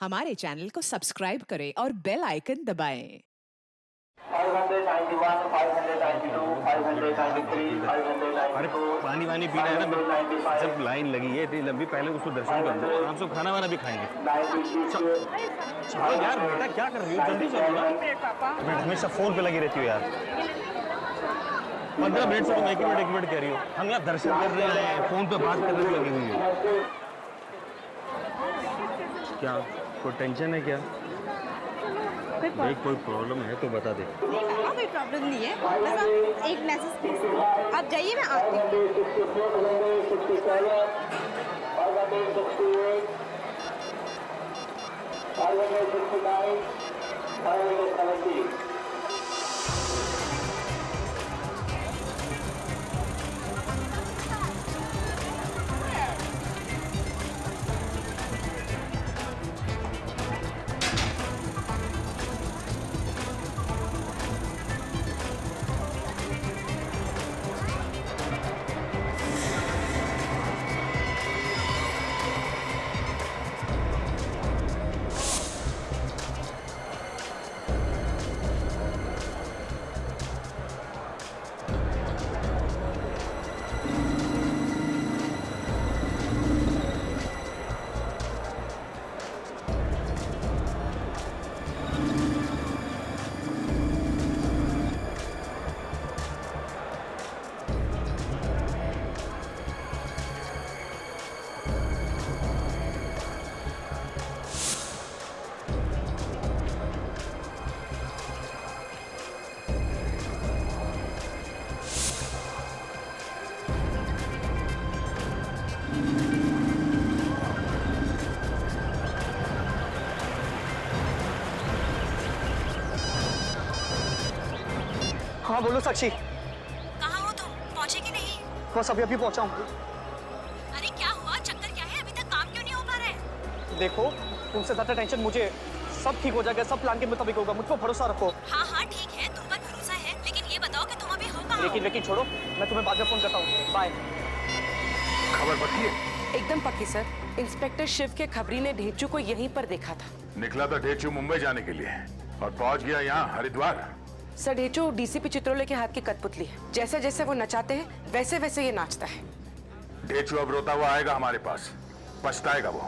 हमारे चैनल को सब्सक्राइब करें और बेल आइकन दबाएं। 591, 592, 593, अरे 594, पानी वानी पीना है ना, जब लाइन लगी है इतनी लंबी, पहले उसको दर्शन कर लो, आराम से खाना वाना भी खाएंगे। 96, चलो यार बेटा, क्या कर रही हो, जल्दी चलो ना। मैं हमेशा फोन पे लगी रहती हूँ यार। 15 मिनट से तुम एक ही मिनट कह रही हो। हम यहाँ दर्शन कर रहे हैं, फोन पे बात करने में लगी हुई हो। क्या कोई टेंशन है क्या? भाई कोई प्रॉब्लम है तो बता दे। कोई प्रॉब्लम नहीं है, बस आप एक मैसेज प्लीज आप जाइए, मैं आती हूँ। 569, 570. हाँ बोलो साक्षी। कहाँ हो तुम? पहुँचे कि नहीं? बस अभी अभी पहुंचा हूँ। अरे क्या हुआ? चक्कर क्या है? अभी तक काम क्यों नहीं हो पा रहा है? देखो, तुमसे ज्यादा टेंशन मुझे, सब ठीक हो जाएगा, सब प्लान के मुताबिक होगा, मुझ पर भरोसा रखो। हाँ हाँ ठीक है, तुम पर भरोसा है, लेकिन ये बताओ कि तुम अभी हो कहाँ? लेकिन छोड़ो, मैं तुम्हें बाद में फोन करता हूँ। बाय। खबर पक्की है? एकदम पक्की सर। इंस्पेक्टर शिव के खबरी ने ढेंचू को यहीं पर देखा था। निकला था ढेचू मुंबई जाने के लिए और पहुंच गया यहाँ हरिद्वार। सर ढेंचू डीसीपी चित्रोले के हाथ की कठपुतली है। जैसे जैसे वो नचाते हैं वैसे वैसे ये नाचता है। ढेचू अब रोता हुआ आएगा हमारे पास, पछताएगा वो।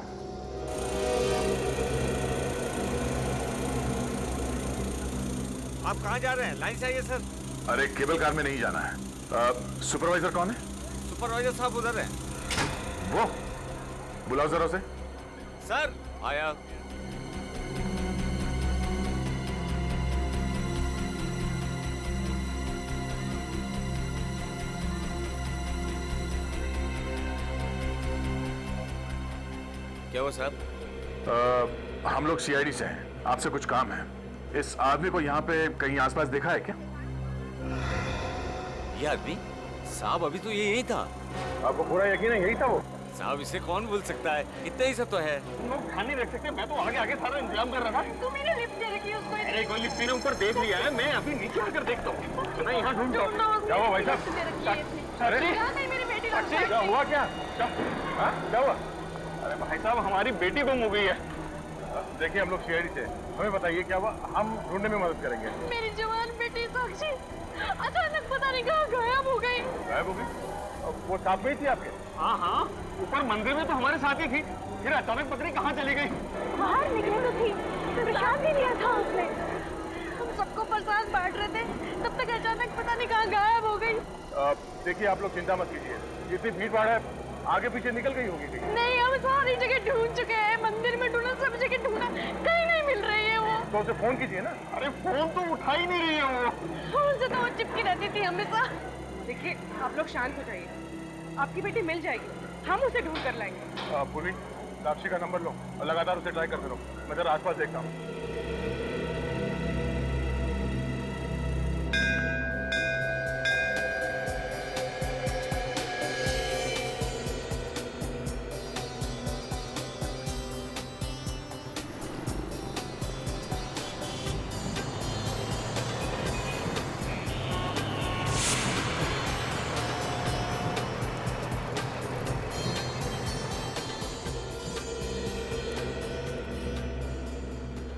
आप कहाँ जा रहे हैं? लाइन से आइए सर। अरे केबल कार में नहीं जाना है। सुपरवाइजर कौन है? सुपरवाइजर साहब उधर हैं। वो बुलाओ जरा उसे। सर आया। क्या हुआ साहब? हम लोग सीआईडी से हैं, आपसे कुछ काम है। इस आदमी को यहाँ पे कहीं आसपास देखा है क्या? ये आदमी साहब अभी तो ये यही था। आपको पूरा यकीन है यही था वो? साहब इसे कौन भूल सकता है, इतना ही सब तो है। तुम लोग ध्यान नहीं रख सकते? मैं तो आगे आगे सारा इंतजाम कर रहा था। तुमने लिफ्ट दे रखी है उसको। अरे कोई लिफ्ट ने ऊपर देख लिया है, मैं अभी नीचे आकर देखता हूँ। मैं यहाँ ढूंढता हूँ। क्या हुआ भाई साहब? अरे मेरी बेटी को क्या हुआ? क्या क्या हुआ? अरे भाई साहब, हमारी बेटी गुम हो गई है। देखिए हम लोग सीआईडी से, हमें बताइए क्या हुआ, हम ढूंढने में मदद करेंगे। मेरी जवान बेटी साक्षी अचानक पता नहीं कहाँ गायब हो गई। गायब हो गई? वो साथ में ही थी आपके? हाँ, ऊपर मंदिर में तो हमारे साथ ही थी, फिर अचानक पकड़ी कहाँ चली गई? बाहर निकले तो थी, प्रसाद भी लिया था उसने। हम सबको प्रसाद बांट रहे थे, तब तक अचानक पता नहीं कहाँ गायब हो गई। देखिए आप लोग चिंता मत कीजिए, जितनी भीड़ भाड़ है आगे पीछे निकल गई होगी कहीं। नहीं, हम सारी जगह ढूंढ चुके हैं, मंदिर में ढूंढा, सब जगह ढूंढा, कहीं नहीं मिल रही है वो। तो उसे फोन कीजिए ना। अरे फोन तो उठा ही नहीं रही है वो। फोन से तो वो चिपकी रहती थी हमेशा। देखिए आप लोग शांत हो जाइए, आपकी बेटी मिल जाएगी, हम उसे ढूंढ कर लाएंगे। पूरी साक्षी का नंबर लो और लगातार उसे ट्राई करते रहो। मैं जरा आसपास देखता हूँ।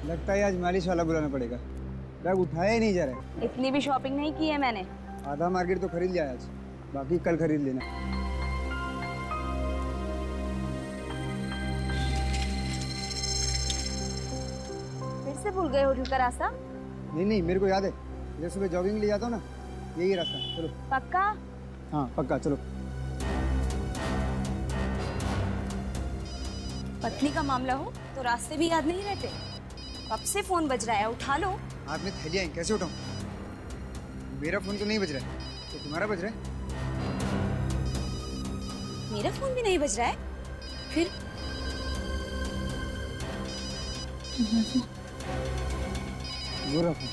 लगता है आज मालिश वाला बुलाना पड़ेगा। बैग उठाया ही नहीं जा रहा है। इतनी भी शॉपिंग नहीं की है मैंने। आधा मार्केट तो खरीद लिया आज, बाकी कल खरीद लेना। फिर से भूल गए होटल का रास्ता? नहीं मेरे को याद है, जब सुबह जॉगिंग ले जाता हूँ ना, यही रास्ता। चलो। पक्का? हाँ पक्का, चलो। पत्नी का मामला हो तो रास्ते भी याद नहीं रहते। कब से फोन बज रहा है, उठा लो। हाथ में थैलियाँ हैं, कैसे उठाऊं? मेरा फोन तो नहीं बज रहा है, तो तुम्हारा बज रहा है। मेरा फोन भी नहीं बज रहा है। फिर बुरा फोन।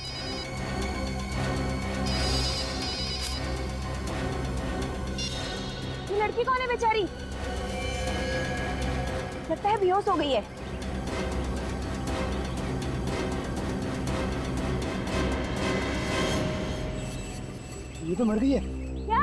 ये लड़की कौन है बेचारी? लगता है बेहोश हो गई है। ये तो मर गई है। क्या?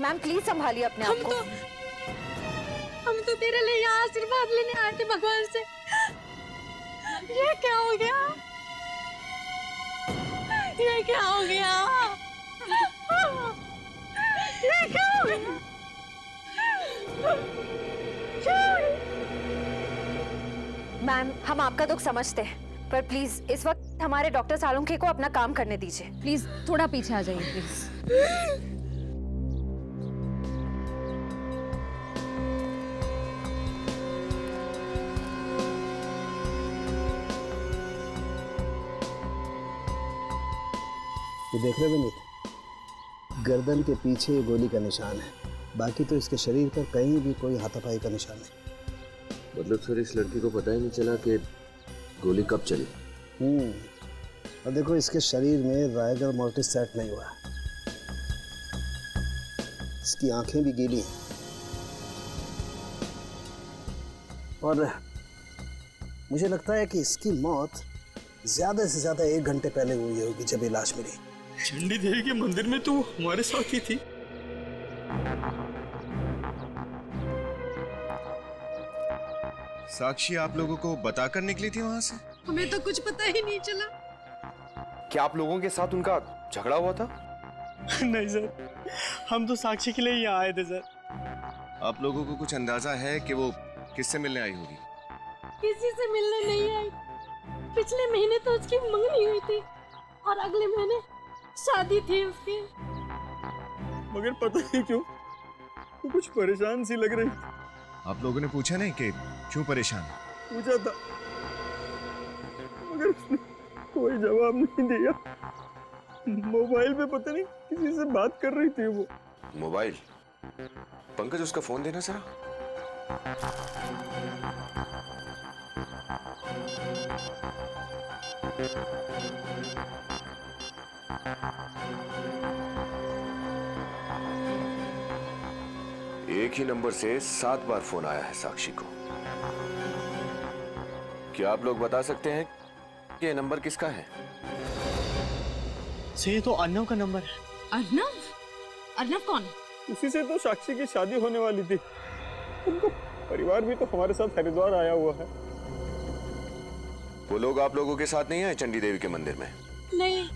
मैम प्लीज संभालिए अपने आप को। हम तो तेरे लिए यहाँ आशीर्वाद लेने आए थे भगवान से। ये क्या हो गया? ये क्या हो गया? ये क्या हो गया? मैम हम आपका दुख समझते हैं, पर प्लीज इस वक्त हमारे डॉक्टर सालुंखे को अपना काम करने दीजिए। प्लीज थोड़ा पीछे आ जाइए प्लीज। ये देख रहे हो विनीत, गर्दन के पीछे ये गोली का निशान है, बाकी तो इसके शरीर पर कहीं भी कोई हाथापाई का निशान नहीं। मतलब सर इस लड़की को पता ही नहीं चला कि गोली कब चली। और देखो इसके शरीर में रायगढ़ मोर्टिस सेट नहीं हुआ, इसकी आंखें भी गीली हैं और मुझे लगता है कि इसकी मौत ज्यादा से ज्यादा 1 घंटे पहले हुई होगी जब ये लाश मिली। चंडी देवी के मंदिर में तो हमारे साथ ही थी। साक्षी आप लोगों को बताकर निकली थी वहां से? हमें तो कुछ पता ही नहीं चला। क्या आप लोगों के साथ उनका झगड़ा हुआ था? नहीं सर, हम तो साक्षी के लिए यहाँ आए थे सर। आप लोगों को कुछ अंदाजा है कि वो किससे मिलने आई होगी? किसी से मिलने नहीं आई। पिछले महीने तो उसकी मंगनी हुई थी और अगले महीने शादी थी उसकी। मगर पता नहीं क्यों वो कुछ परेशान सी लग रही थी। आप लोगों ने पूछा नहीं कि क्यों परेशान? पूछा था मगर उसने कोई जवाब नहीं दिया। मोबाइल पे पता नहीं किसी से बात कर रही थी वो। मोबाइल? पंकज उसका फोन देना जरा। एक ही नंबर से 7 बार फोन आया है साक्षी को। क्या आप लोग बता सकते हैं कि ये नंबर किसका है? ये तो अर्नव का नंबर है। अर्नव? अर्नव कौन? उसी से तो साक्षी की शादी होने वाली थी। उनका परिवार भी तो हमारे साथ हरिद्वार आया हुआ है। वो लोग आप लोगों के साथ नहीं आए चंडी देवी के मंदिर में? नहीं।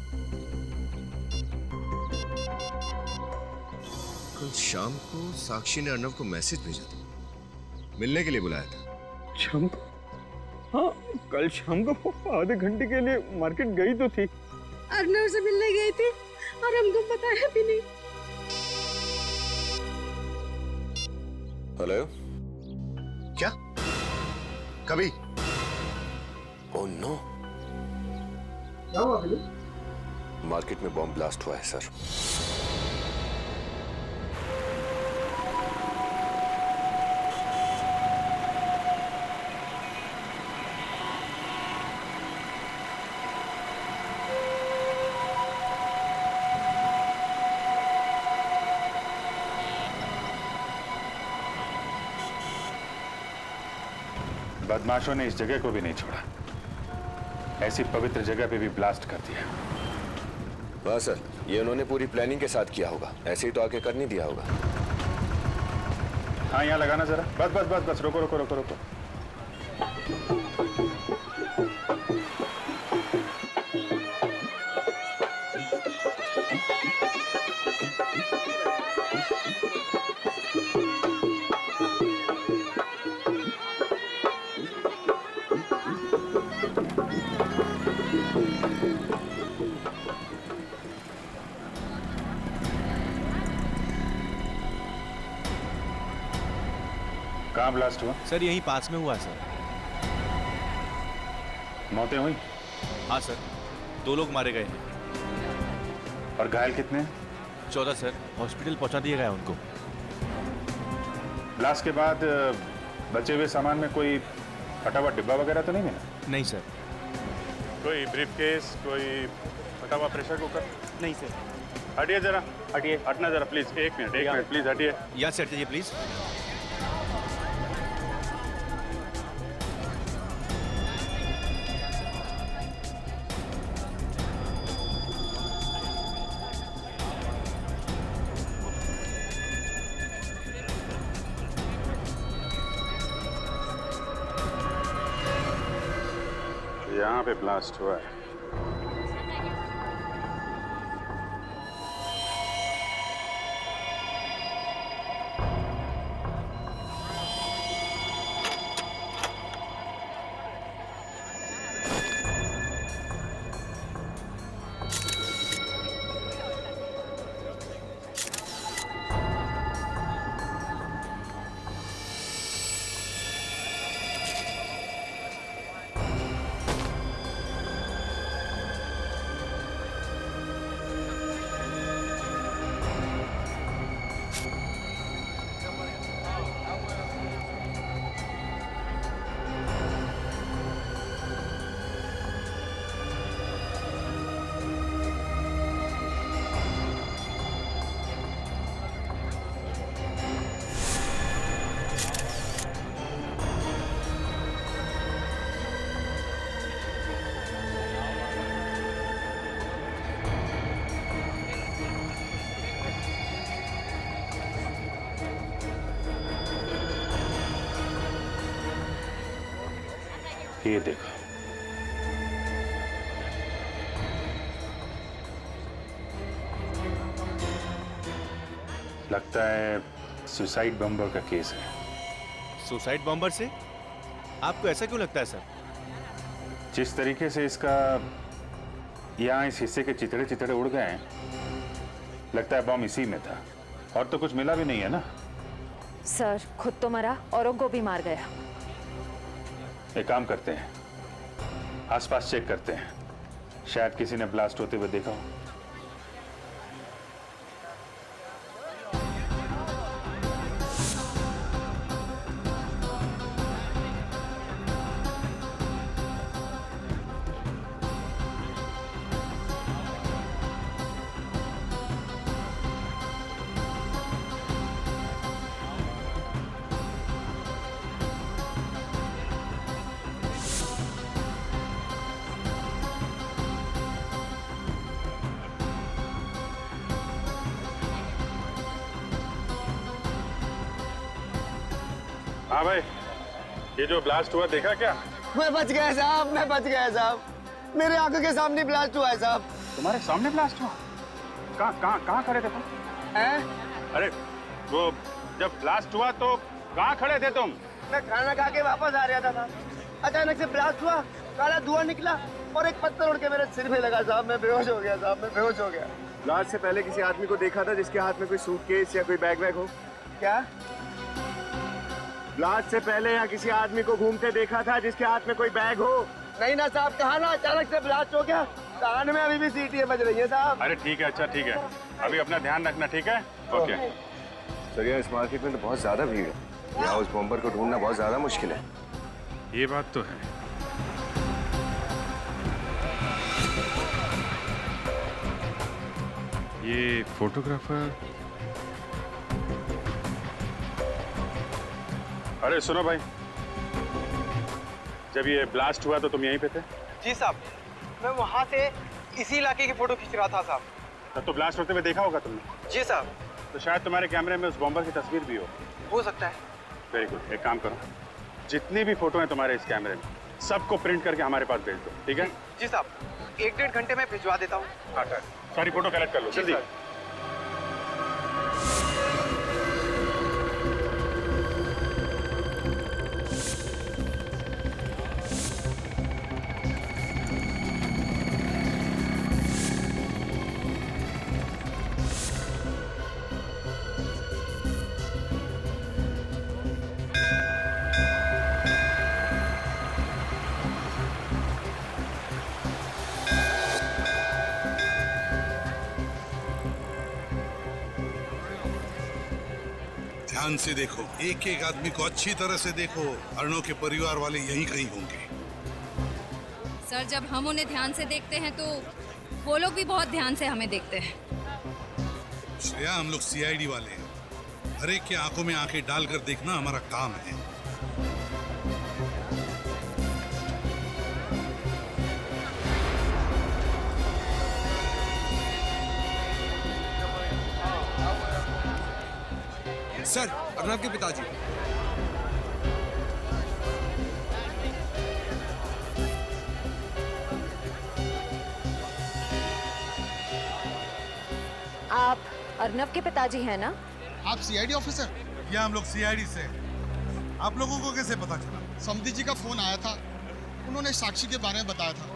कल शाम को साक्षी ने अर्नव को मैसेज भेजा था, मिलने के लिए बुलाया था। शाम को? हाँ, कल शाम को आधे घंटे के लिए मार्केट गई तो थी। अर्नव से मिलने गई थी और हमको बताया भी नहीं। हेलो, क्या? कभी? ओह नो, क्या हुआ फिर? मार्केट में बॉम्ब ब्लास्ट हुआ है सर। बदमाशों ने इस जगह को भी नहीं छोड़ा, ऐसी पवित्र जगह पे भी ब्लास्ट कर दिया। वाह सर, ये उन्होंने पूरी प्लानिंग के साथ किया होगा, ऐसे ही तो आके कर नहीं दिया होगा। हाँ, यहाँ लगाना जरा। बस बस बस बस, रुको रुको रुको रुको। कहाँ ब्लास्ट हुआ? सर यहीं पास में हुआ सर। मौतें हुई? हाँ सर, 2 लोग मारे गए हैं। और घायल कितने? 14 सर, हॉस्पिटल पहुंचा दिया गया उनको। ब्लास्ट के बाद बचे हुए सामान में कोई फटा हुआ डिब्बा वगैरह तो नहीं मिला? नहीं सर। कोई ब्रीफकेस, कोई फटा हुआ प्रेशर कुकर? नहीं सर। हटिए जरा, हटिए, हटना जरा प्लीज। एक मिनट प्लीज हटिए। यहाँ से हटिए प्लीज। यहाँ पे ब्लास्ट हुआ है। ये देखो, लगता है सुसाइड बम्बर का केस है। सुसाइड बॉम्बर से? आपको ऐसा क्यों लगता है सर? जिस तरीके से इसका यहाँ इस हिस्से के चितड़े चितड़े उड़ गए हैं, लगता है बम इसी में था। और तो कुछ मिला भी नहीं है ना? सर खुद तो मरा, औरों को भी मार गया। एक काम करते हैं, आसपास चेक करते हैं, शायद किसी ने ब्लास्ट होते हुए देखा हो। हाँ भाई, ये जो ब्लास्ट हुआ देखा क्या? मैं बच गया साहब, मैं बच गया साहब। मेरे आंखों के सामने ब्लास्ट हुआ है साहब। तुम्हारे सामने ब्लास्ट हुआ? कहाँ खड़े थे तुम? हैं? अरे वो जब ब्लास्ट हुआ तो कहाँ खड़े थे तुम? मैं खाना खा के वापस आ रहा था साहब, अचानक से ब्लास्ट हुआ, काला धुआं निकला और एक पत्थर उड़ के मेरे सिर पे लगा साहब। मैं बेहोश हो गया साहब, मैं बेहोश हो गया। ब्लास्ट से पहले किसी आदमी को देखा था जिसके हाथ में कोई सूटकेस या कोई बैग वैग हो? क्या? ब्लास्ट से पहले या किसी आदमी को घूमते देखा था जिसके हाथ में कोई बैग हो? नहीं ना साहब, कहा ना अचानक से ब्लास्ट हो गया। कान में अभी भी सीटियां बज रही है साहब। अरे ठीक है, अच्छा ठीक है, अभी अपना ध्यान रखना, ठीक है? ओके। सर यार, इस मार्केट में तो बहुत ज्यादा भीड़ है, यहाँ उस बॉम्बर को ढूंढना बहुत ज्यादा मुश्किल है। ये बात तो है। ये फोटोग्राफर, अरे सुनो भाई, जब ये ब्लास्ट हुआ तो तुम यहीं पे थे? जी साहब, मैं वहाँ से इसी इलाके की फोटो खींच रहा था साहब। तब तो ब्लास्ट होते हुए देखा होगा तुमने? जी साहब। तो शायद तुम्हारे कैमरे में उस बॉम्बर की तस्वीर भी हो सकता है। वेरी गुड, एक काम करो, जितनी भी फोटो हैं तुम्हारे इस कैमरे में सबको प्रिंट करके हमारे पास भेज दो, ठीक है? जी साहब, 1-1.5 घंटे में भिजवा देता हूँ। हाँ, सारी फोटो कलेक्ट कर लो जल्दी। ध्यान से देखो, एक एक आदमी को अच्छी तरह से देखो। अर्णव के परिवार वाले यहीं कहीं होंगे। सर, जब हम उन्हें ध्यान से देखते हैं तो वो लोग भी बहुत ध्यान से हमें देखते हैं। श्रेया, हम लोग सीआईडी वाले हैं, हर एक के आंखों में आंखें डालकर देखना हमारा काम है। सर, अर्णव के पिताजी। आप अर्णव के पिताजी हैं ना? आप सीआईडी ऑफिसर? या हम लोग सीआईडी से। आप लोगों को कैसे पता चला? समधी जी का फोन आया था, उन्होंने साक्षी के बारे में बताया था,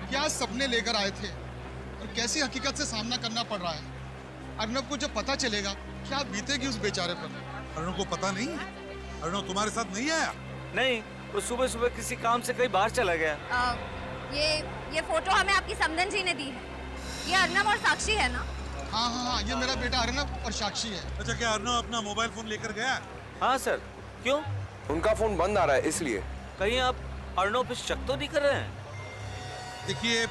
क्या सपने लेकर आए थे और कैसी हकीकत से सामना करना पड़ रहा है। अर्णव को जब पता चलेगा क्या बीतेगी उस बेचारे पर। अर्णव को पता नहीं? अर्णव तुम्हारे साथ नहीं आया? नहीं, वो सुबह सुबह किसी काम से कहीं बाहर चला गया। ये फोटो हमें आपकी समधन जी ने दी है। ये अर्णव और साक्षी है ना? हाँ हाँ हाँ, ये मेरा बेटा अर्णव और साक्षी है। अच्छा, क्या अर्णव अपना मोबाइल फोन लेकर गया? हाँ सर। क्यों? उनका फोन बंद आ रहा है इसलिए। कहीं आप अर्णव पे शक तो नहीं कर रहे हैं? देखिए,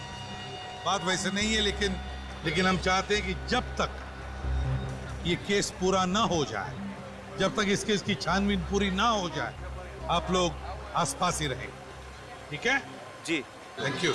बात वैसे नहीं है, लेकिन हम चाहते हैं कि जब तक ये केस पूरा ना हो जाए, जब तक इस केस की छानबीन पूरी ना हो जाए, आप लोग आसपास ही रहें, ठीक है? जी। Thank you.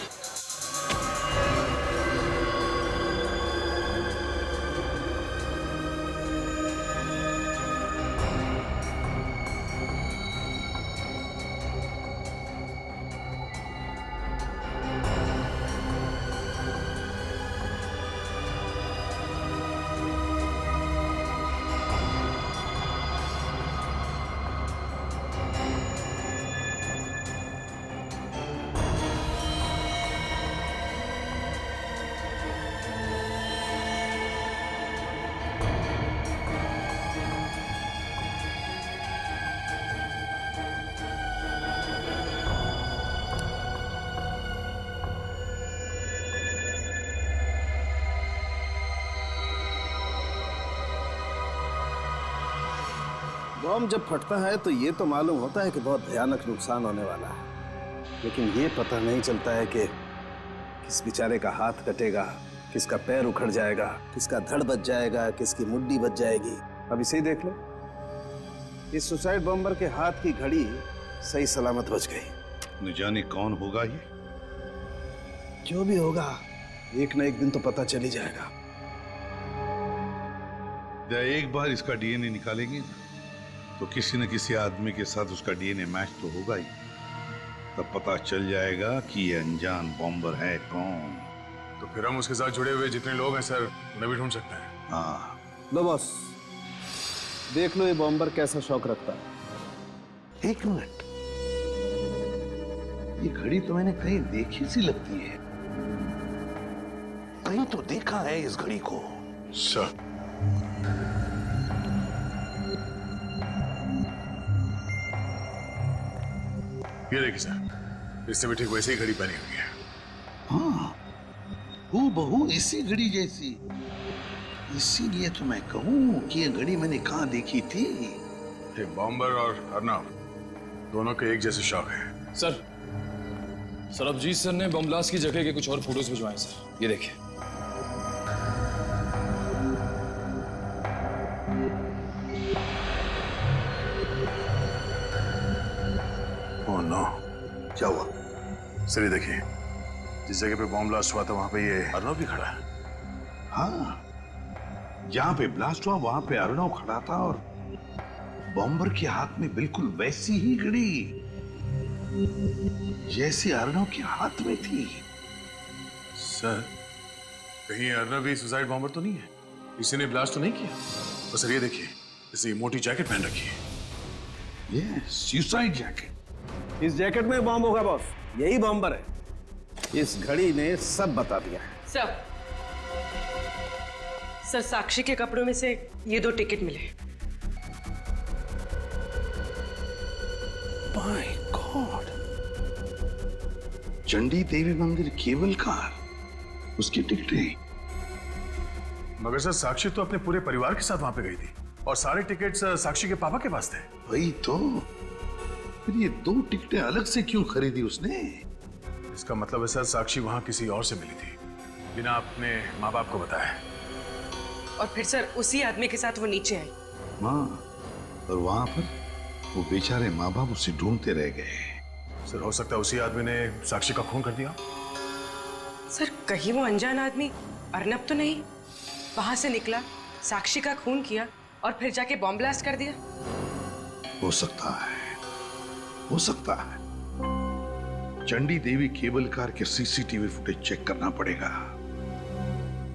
बॉम्ब जब फटता है तो ये तो मालूम होता है कि बहुत भयानक नुकसान होने वाला है, लेकिन ये पता नहीं चलता है कि किस बेचारे का हाथ कटेगा, किसका पैर उखड़ जाएगा, किसका धड़ बच जाएगा, किसकी मुड्डी बच जाएगी। अब इसे ही देख लो, इस सुसाइड बॉम्बर के हाथ की घड़ी सही सलामत बच गई। न जाने कौन होगा ये। जो भी होगा, एक न एक दिन तो पता चल ही जाएगा। एक बार इसका डीएनए निकालेंगे तो किसी न किसी आदमी के साथ उसका डीएनए मैच तो होगा ही। तब पता चल जाएगा कि ये अनजान बॉम्बर है कौन। तो फिर हम उसके साथ जुड़े हुए जितने लोग हैं सर, उन्हें भी ढूंढ सकते हैं। हाँ, लो बॉस, देख लो ये बॉम्बर कैसा शौक रखता है। एक मिनट, ये घड़ी तो मैंने कहीं देखी सी लगती है। कहीं तो देखा है इस घड़ी को। सर, ये देखिए सर, इसने भी ठीक वैसे ही घड़ी पहनी हुई है। हाँ, हूबहू इसी घड़ी जैसी। इसीलिए तो मैं कहूं कि ये घड़ी मैंने कहाँ देखी थी। ये बॉम्बर और अर्नव दोनों के एक जैसे शौक है। सर, सरबजीत सर ने बम ब्लास्ट की जगह के कुछ और फोटोज भिजवाए सर, ये देखिए। ओह नो, क्या हुआ? सर ये देखिए, जिस जगह पे बॉम्ब ब्लास्ट हुआ था वहां पे ये अर्नव भी खड़ा है। हाँ, जहां पे ब्लास्ट हुआ वहां पे अर्नव खड़ा था और बॉम्बर के हाथ में बिल्कुल वैसी ही घड़ी जैसे अर्नव के हाथ में थी। सर, कहीं अर्नव भी सुसाइड बॉम्बर तो नहीं है? किसी ने ब्लास्ट तो नहीं किया? और सर ये देखिए, इसे मोटी जैकेट पहन रखी है। ये सुसाइड जैकेट। इस जैकेट में बॉम्ब होगा बॉस, यही बॉम्बर है। इस घड़ी ने सब बता दिया। सर, साक्षी के कपड़ों में से ये 2 टिकट मिले। माय गॉड, चंडी देवी मंदिर केबल कार, उसकी टिकटें। मगर सर, साक्षी तो अपने पूरे परिवार के साथ वहां पे गई थी और सारे टिकट्स साक्षी के पापा के पास थे। वही तो, फिर ये 2 टिकटें अलग से क्यों खरीदी उसने? इसका मतलब है सर, साक्षी वहां किसी और से मिली थी बिना अपने माँ बाप को बताए। और फिर सर उसी आदमी के साथ वो नीचे आई। हाँ, और वहां पर वो बेचारे माँ बाप उसे ढूंढते रह गए। सर, हो सकता है उसी आदमी ने साक्षी का खून कर दिया। सर, कहीं वो अनजान आदमी अर्नब तो नहीं वहां से निकला, साक्षी का खून किया और फिर जाके बॉम्ब ब्लास्ट कर दिया? हो सकता है, हो सकता है। चंडी देवी केबल कार के सीसीटीवी फुटेज चेक करना पड़ेगा,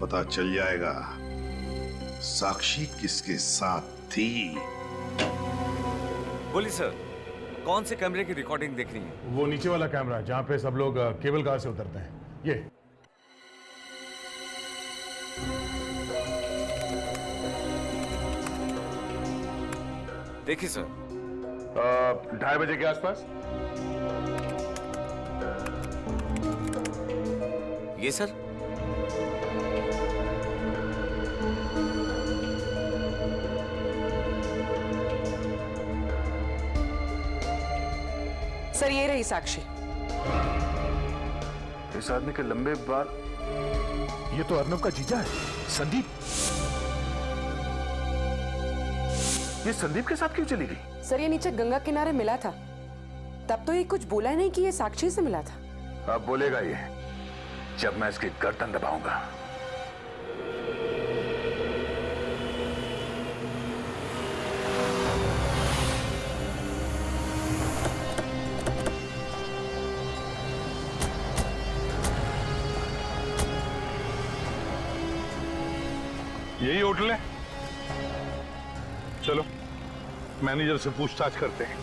पता चल जाएगा साक्षी किसके साथ थी। बोलिए सर, कौन से कैमरे की रिकॉर्डिंग देखनी है? वो नीचे वाला कैमरा जहां पे सब लोग केबल कार से उतरते हैं, ये। देखिए सर, 2:30 बजे के आसपास। ये सर, सर ये रही साक्षी। इस आदमी के लंबे बाल, ये तो अर्नव का जीजा है, संदीप। ये संदीप के साथ क्यों चली गई? सर ये नीचे गंगा किनारे मिला था, तब तो ये कुछ बोला नहीं कि ये साक्षी से मिला था। अब बोलेगा ये, जब मैं इसकी गर्दन दबाऊंगा। यही होटल है? चलो मैनेजर से पूछताछ करते हैं।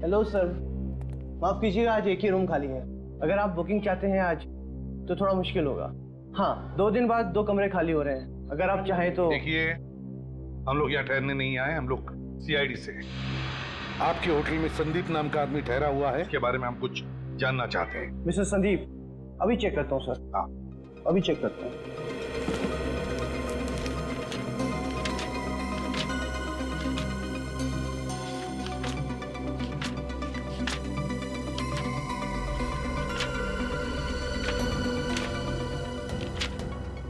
हेलो सर, माफ कीजिएगा, आज एक ही रूम खाली है। अगर आप बुकिंग चाहते हैं आज तो थोड़ा मुश्किल होगा। हाँ, 2 दिन बाद 2 कमरे खाली हो रहे हैं, अगर आप चाहें तो। देखिए, हम लोग यहाँ ठहरने नहीं आए, हम लोग सीआईडी से। आपके होटल में संदीप नाम का आदमी ठहरा हुआ है, इसके बारे में हम कुछ जानना चाहते हैं। मिस्टर संदीप, अभी चेक करता हूँ सर। हाँ, अभी चेक करता हूँ।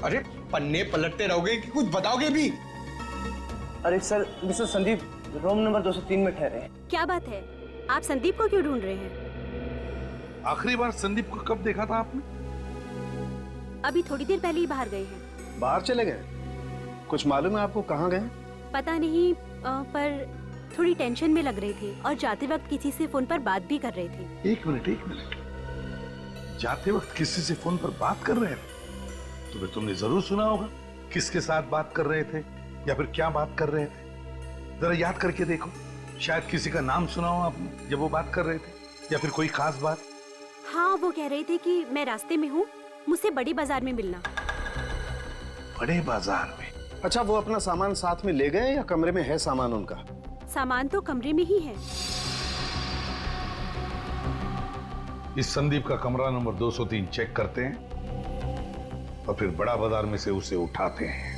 अरे पन्ने पलटते रहोगे कि कुछ बताओगे भी? अरे sir, mister Sandeep room number 203 में ठहरे हैं। क्या बात है, आप संदीप को क्यों ढूंढ रहे हैं? आखिरी बार संदीप को कब देखा था आपने? अभी थोड़ी देर पहले ही बाहर गए हैं। बाहर चले गए? कुछ मालूम है आपको कहाँ गए? पता नहीं, पर थोड़ी टेंशन में लग रहे थे और जाते वक्त किसी से फोन पर बात भी कर रहे थे। एक मिनट। जाते वक्त किसी से फोन पर बात कर रहे थे? तो फिर तुमने जरूर सुना होगा किसके साथ बात कर रहे थे या फिर क्या बात कर रहे थे। जरा याद करके देखो, शायद किसी का नाम सुना हो आपने जब वो बात कर रहे थे, या फिर कोई खास बात। हाँ, वो कह रहे थे कि मैं रास्ते में हूँ, मुझसे बड़ी बाजार में मिलना। बड़े बाजार में? अच्छा, वो अपना सामान साथ में ले गए या कमरे में है सामान उनका? सामान तो कमरे में ही है। इस संदीप का कमरा नंबर 203 चेक करते हैं और फिर बड़ा बाजार में से उसे उठाते हैं।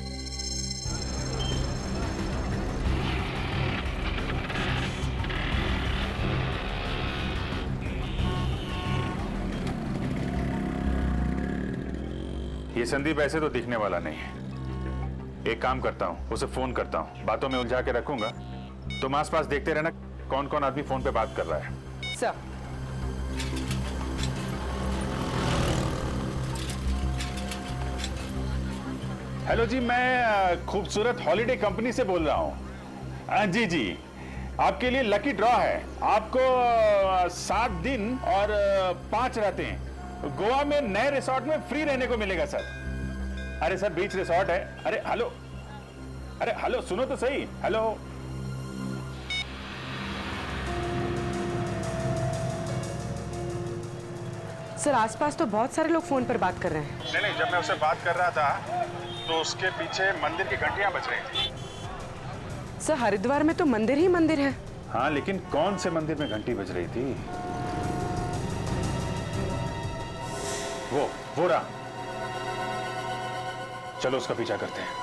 ये संदीप ऐसे तो दिखने वाला नहीं है। एक काम करता हूँ, उसे फोन करता हूँ, बातों में उलझा के रखूंगा। तुम आसपास देखते रहना कौन कौन आदमी फोन पे बात कर रहा है। सर। हेलो जी, मैं खूबसूरत हॉलिडे कंपनी से बोल रहा हूँ। जी, आपके लिए लकी ड्रॉ है। आपको 7 दिन और 5 रातें गोवा में नए रिसोर्ट में फ्री रहने को मिलेगा सर। अरे सर, बीच रिसोर्ट है। अरे हेलो, सुनो तो सही। हेलो। सर, आसपास तो बहुत सारे लोग फोन पर बात कर रहे हैं। नहीं, जब मैं उससे बात कर रहा था तो उसके पीछे मंदिर की घंटियां बज रही थी। सर, हरिद्वार में तो मंदिर ही मंदिर है। हाँ, लेकिन कौन से मंदिर में घंटी बज रही थी? वो रहा। चलो उसका पीछा करते हैं।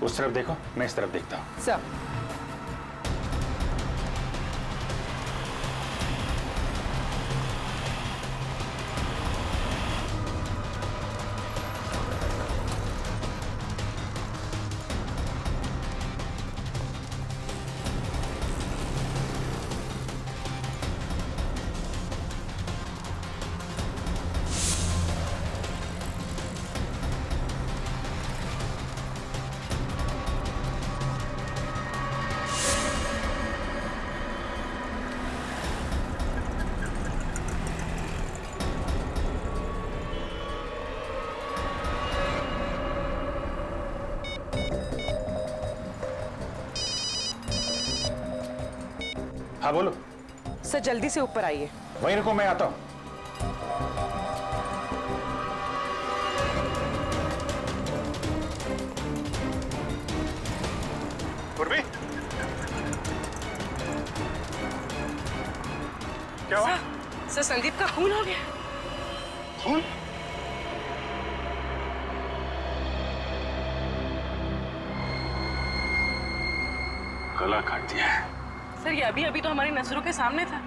उस तरफ देखो, मैं इस तरफ देखता हूँ। सर। हाँ बोलो। सर, जल्दी से ऊपर आइए। वहीं रुको, मैं आता हूँ। पूर्वी, क्या हुआ? सर, संदीप का खून हो गया। खून? गला काट दिया है। सर, ये अभी तो हमारी नजरों के सामने था।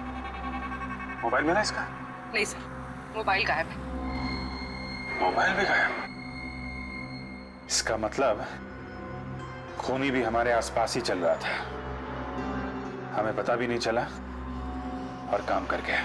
मोबाइल मिला इसका? नहीं सर, मोबाइल गायब है। मोबाइल भी गायब। इसका मतलब खूनी भी हमारे आसपास ही चल रहा था, हमें पता भी नहीं चला और काम कर गया।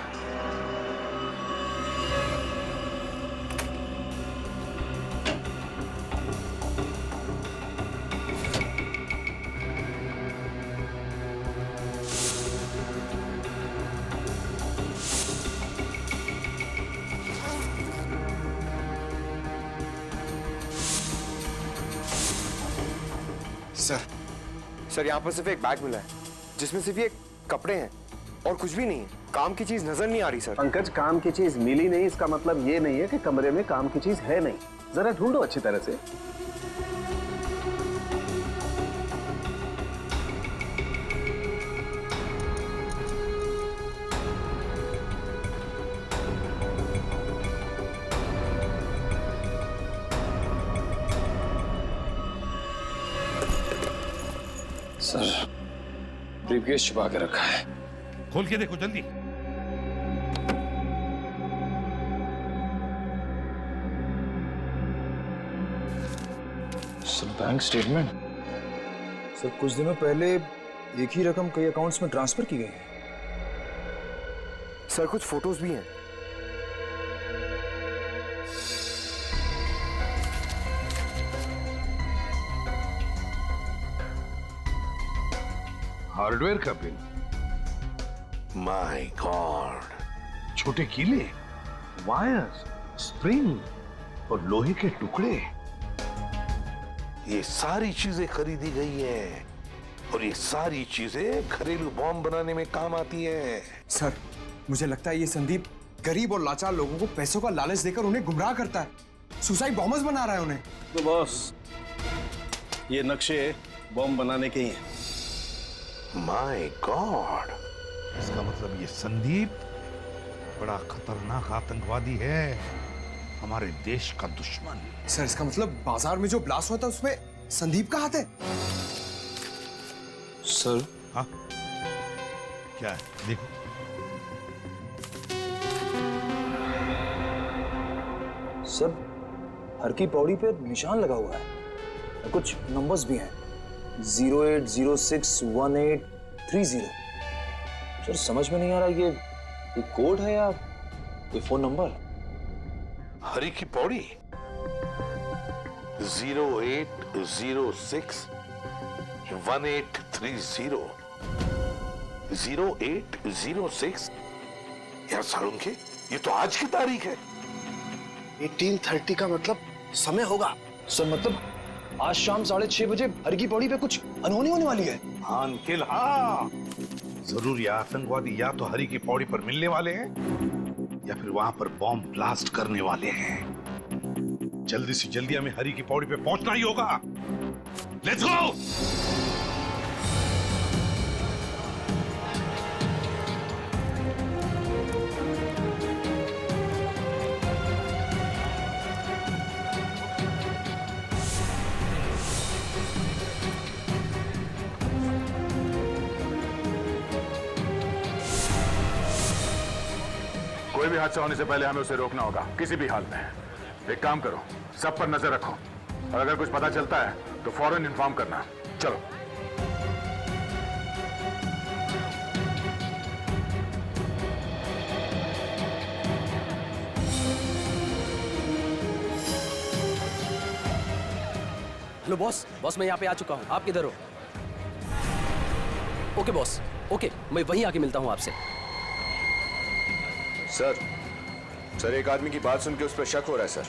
सर यहाँ पर सिर्फ एक बैग मिला है जिसमें सिर्फ ये कपड़े हैं और कुछ भी नहीं है। काम की चीज नजर नहीं आ रही सर। पंकज, काम की चीज मिली नहीं इसका मतलब ये नहीं है कि कमरे में काम की चीज है नहीं। जरा ढूंढो अच्छी तरह से। सर, ब्रीफकेस छुपा के रखा है। खोल के देखो जल्दी। Sir, bank statement. सर, कुछ दिनों पहले एक ही रकम कई अकाउंट्स में ट्रांसफर की गई है। सर, कुछ फोटोज भी हैं। हार्डवेयर का बिल। माय गॉड, छोटे कीले, वायर्स, स्प्रिंग और लोहे के टुकड़े। ये सारी चीजें खरीदी गई हैं और ये सारी चीजें घरेलू बॉम्ब बनाने में काम आती हैं। सर, मुझे लगता है ये संदीप गरीब और लाचार लोगों को पैसों का लालच देकर उन्हें गुमराह करता है। सुसाइड बॉम्बर्स बना रहा है उन्हें। तो बॉस, ये नक्शे बॉम्ब बनाने के ही हैं। माय गॉड, इसका मतलब ये संदीप बड़ा खतरनाक आतंकवादी है, हमारे देश का दुश्मन। सर, इसका मतलब बाजार में जो ब्लास्ट हुआ था उसमें संदीप का हाथ है। सर। हाँ, क्या है देखो। सर, हर की पौड़ी पे निशान लगा हुआ है और कुछ नंबर्स भी हैं। 08061830। सर, समझ में नहीं आ रहा ये कोड है या कोई फोन नंबर। हरी की पौड़ी 08061830। 0806। यार सालुंखे, ये तो आज की तारीख है। 1830 का मतलब समय होगा। सर, मतलब आज शाम 6:30 बजे हर की पौड़ी पे कुछ अनहोनी होने वाली है। हाँ निखिल, हाँ जरूर ये आतंकवादी या तो हरी की पौड़ी पर मिलने वाले हैं या फिर वहां पर बॉम्ब ब्लास्ट करने वाले हैं। जल्दी से जल्दी हमें हरी की पौड़ी पे पहुंचना ही होगा। Let's go. कोई भी हादसा होने से पहले हमें उसे रोकना होगा, किसी भी हाल में। एक काम करो, सब पर नजर रखो और अगर कुछ पता चलता है तो फौरन इन्फॉर्म करना। चलो। हेलो बॉस, मैं यहाँ पे आ चुका हूँ। आप किधर हो? ओके बॉस, ओके, मैं वहीं आके मिलता हूँ आपसे। सर, एक आदमी की बात सुन के उस पर शक हो रहा है सर।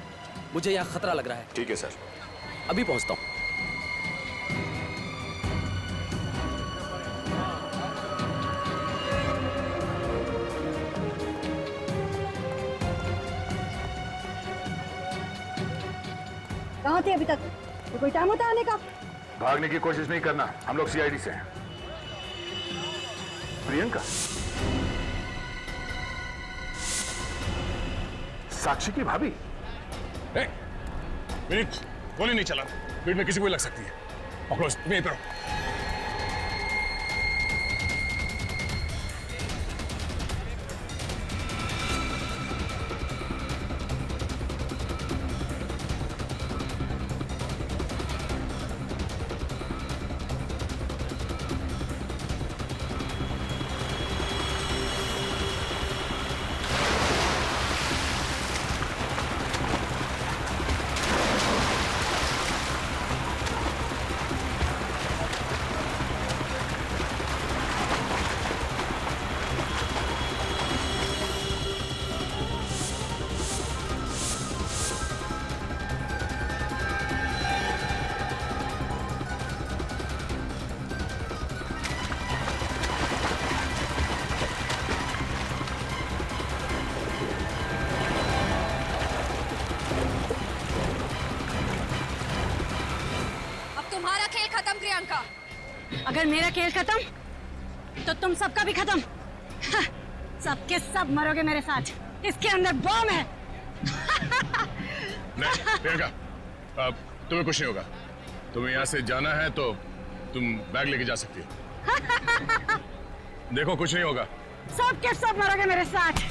मुझे यहाँ खतरा लग रहा है। ठीक है सर, अभी पहुँचता हूँ। कहाँ थे अभी तक? तो कोई टाइम होता आने का? भागने की कोशिश नहीं करना, हम लोग सीआईडी से हैं। प्रियंका, साक्षी की भाभी। विनीत, गोली नहीं चला, भीड़ में किसी को लग सकती है। पकड़ो, तुम यहीं पर रहो। अगर मेरा खेल खत्म तो तुम सबका भी खत्म। हाँ, सबके सब मरोगे मेरे साथ। इसके अंदर बम है। नहीं प्रियंका, अब तुम्हें कुछ नहीं होगा। तुम्हें यहाँ से जाना है तो तुम बैग लेके जा सकती हो। देखो कुछ नहीं होगा। सबके सब मरोगे मेरे साथ।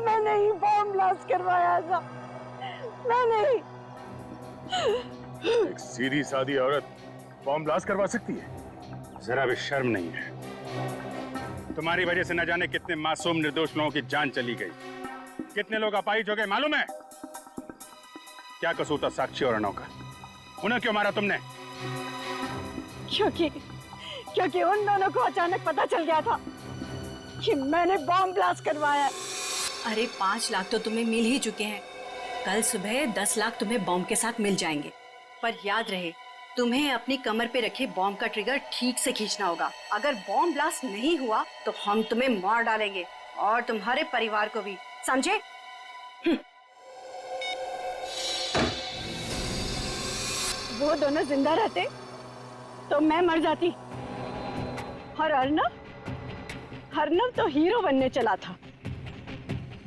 मैंने ही बॉम्ब ब्लास्ट करवाया था। मैंने ही। एक सीधी सादी औरत बॉम्ब ब्लास्ट करवा सकती है? जरा भी शर्म नहीं है। तुम्हारी वजह से न जाने कितने मासूम निर्दोष लोगों की जान चली गई, कितने लोग अपाहिज हो गए मालूम है? क्या कसूर था साक्षी और अर्णव का? उन्हें क्यों मारा तुमने? क्योंकि उन दोनों को अचानक पता चल गया था कि मैंने बॉम्ब ब्लास्ट करवाया। अरे 5 लाख तो तुम्हें मिल ही चुके हैं। कल सुबह 10 लाख तुम्हें बॉम्ब के साथ मिल जाएंगे। पर याद रहे, तुम्हें अपनी कमर पे रखे बॉम्ब का ट्रिगर ठीक से खींचना होगा। अगर बॉम्ब ब्लास्ट नहीं हुआ तो हम तुम्हें मार डालेंगे और तुम्हारे परिवार को भी, समझे? वो दोनों जिंदा रहते तो मैं मर जाती। और अर्नव तो हीरो बनने चला था।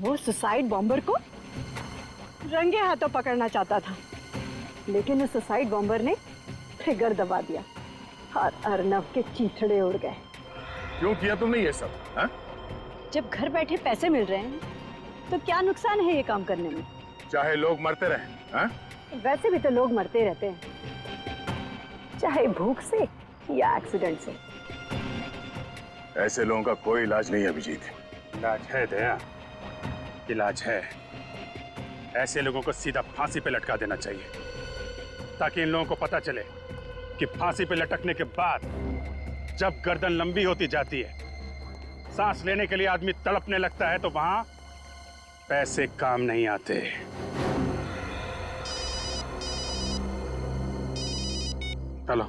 वो सुसाइड बॉम्बर को रंगे हाथों पकड़ना चाहता था, लेकिन उस सुसाइड बॉम्बर ने ट्रिगर दबा दिया और अर्नव के चीथड़े उड़ गए। क्यों किया तुमने ये सब? हा? जब घर बैठे पैसे मिल रहे हैं तो क्या नुकसान है ये काम करने में? चाहे लोग मरते रहे। हा? वैसे भी तो लोग मरते रहते हैं, चाहे भूख से या एक्सीडेंट से। ऐसे लोगों का कोई इलाज नहीं है अभिजीत। इलाज है दया, इलाज है। ऐसे लोगों को सीधा फांसी पे लटका देना चाहिए, ताकि इन लोगों को पता चले कि फांसी पे लटकने के बाद जब गर्दन लंबी होती जाती है, सांस लेने के लिए आदमी तड़पने लगता है, तो वहां पैसे काम नहीं आते। चलो।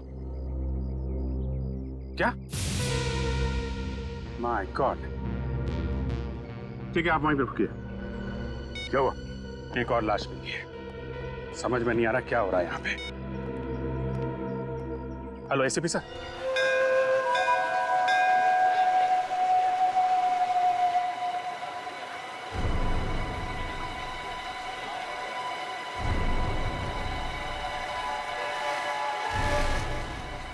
क्या? My God. ठीक है, आप वहीं पे रुकिए। क्या हुआ? एक और लाश मिली है। समझ में नहीं आ रहा क्या हो रहा है यहाँ पे। Hello ACP sir.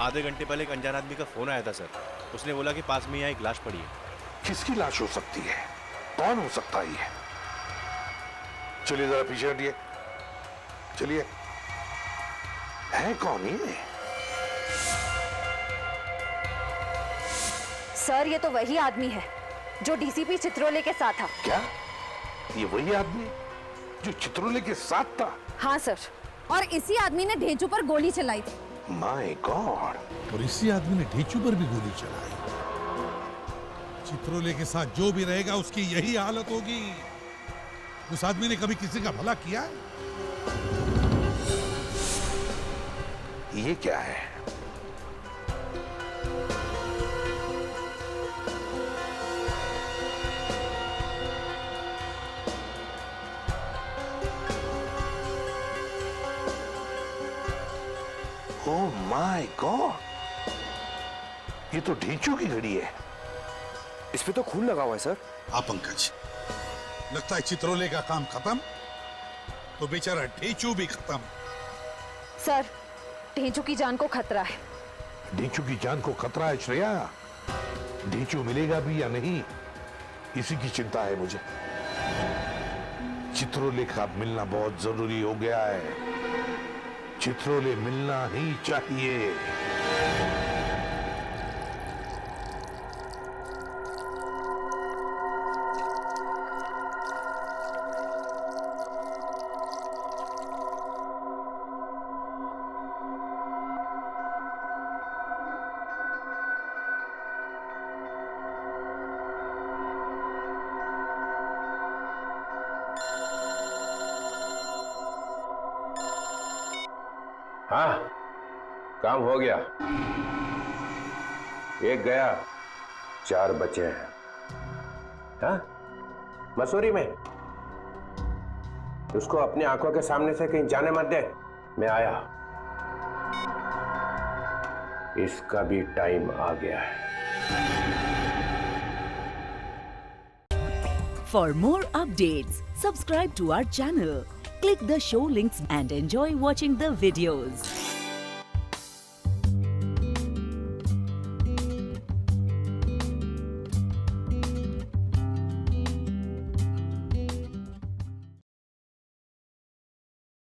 आधे घंटे पहले एक अनजान आदमी का फोन आया था सर। उसने बोला कि पास में यहाँ एक लाश पड़ी है। किसकी लाश हो सकती है? कौन हो सकता है ये? चलिए जरा पीछे हटिए। चलिए, है कौन ये? सर, ये तो वही आदमी है जो डीसीपी चित्रोले के साथ था। क्या ये वही आदमी जो चित्रोले के साथ था? हाँ सर, और इसी आदमी ने ढेंचू पर गोली चलाई थी। My God! और इसी आदमी ने ढेंचू पर भी गोली चलाई। चित्रोले के साथ जो भी रहेगा उसकी यही हालत होगी। उस आदमी ने कभी किसी का भला किया? ये क्या है? Oh my God! ये तो ढेंचू की घड़ी है। इस पे तो खून लगा हुआ है सर। हाँ पंकज, लगता है चित्रोले का काम खत्म तो बेचारा ढेंचू भी खत्म। सर, ढेंचू की जान को खतरा है। ढेंचू की जान को खतरा है श्रेया? ढेंचू मिलेगा भी या नहीं, इसी की चिंता है मुझे। चित्रोले का मिलना बहुत जरूरी हो गया है। चित्रोले मिलना ही चाहिए। हाँ, काम हो गया। एक गया, 4 बचे हैं। हाँ, मसूरी में। उसको अपनी आंखों के सामने से कहीं जाने मत दे। मैं आया। इसका भी टाइम आ गया है। For more updates, subscribe to our channel, click the show links and enjoy watching the videos.